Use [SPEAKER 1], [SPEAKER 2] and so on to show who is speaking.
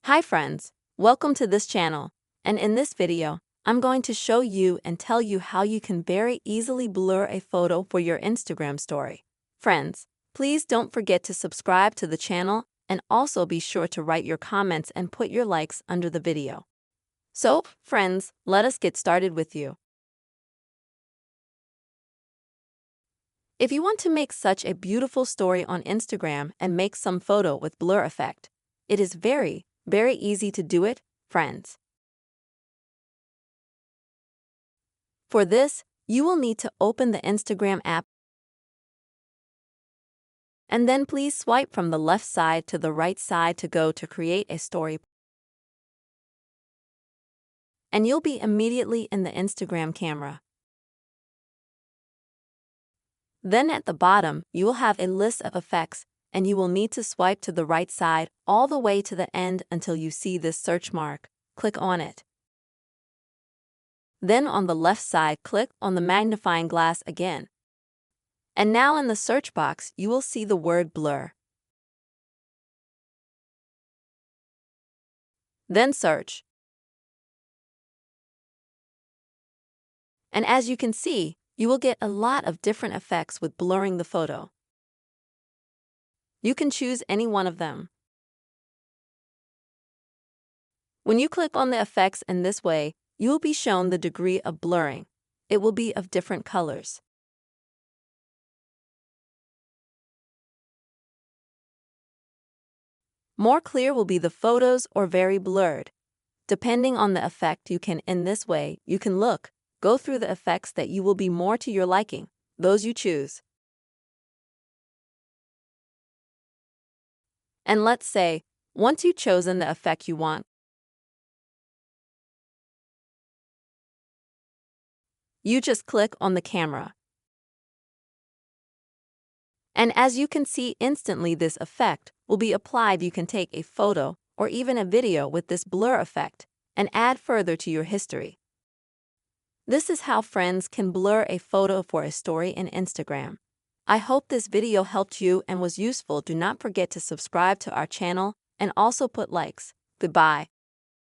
[SPEAKER 1] Hi friends, welcome to this channel, and in this video, I'm going to show you and tell you how you can very easily blur a photo for your Instagram story. Friends, please don't forget to subscribe to the channel and also be sure to write your comments and put your likes under the video. So, friends, let us get started with you. If you want to make such a beautiful story on Instagram and make some photo with blur effect, it is very easy to do it, friends. For this, you will need to open the Instagram app and then please swipe from the left side to the right side to go to create a story. And you'll be immediately in the Instagram camera. Then at the bottom, you will have a list of effects and you will need to swipe to the right side all the way to the end until you see this search mark. Click on it. Then on the left side, click on the magnifying glass again. And now in the search box, you will see the word blur. Then search. And as you can see, you will get a lot of different effects with blurring the photo. You can choose any one of them. When you click on the effects in this way, you will be shown the degree of blurring. It will be of different colors. More clear will be the photos or very blurred. Depending on the effect in this way, you can go through the effects that you will be more to your liking, those you choose. And let's say, once you've chosen the effect you want, you just click on the camera. And as you can see instantly, this effect will be applied. You can take a photo or even a video with this blur effect and add further to your history. This is how friends can blur a photo for a story in Instagram. I hope this video helped you and was useful. Do not forget to subscribe to our channel and also put likes. Goodbye.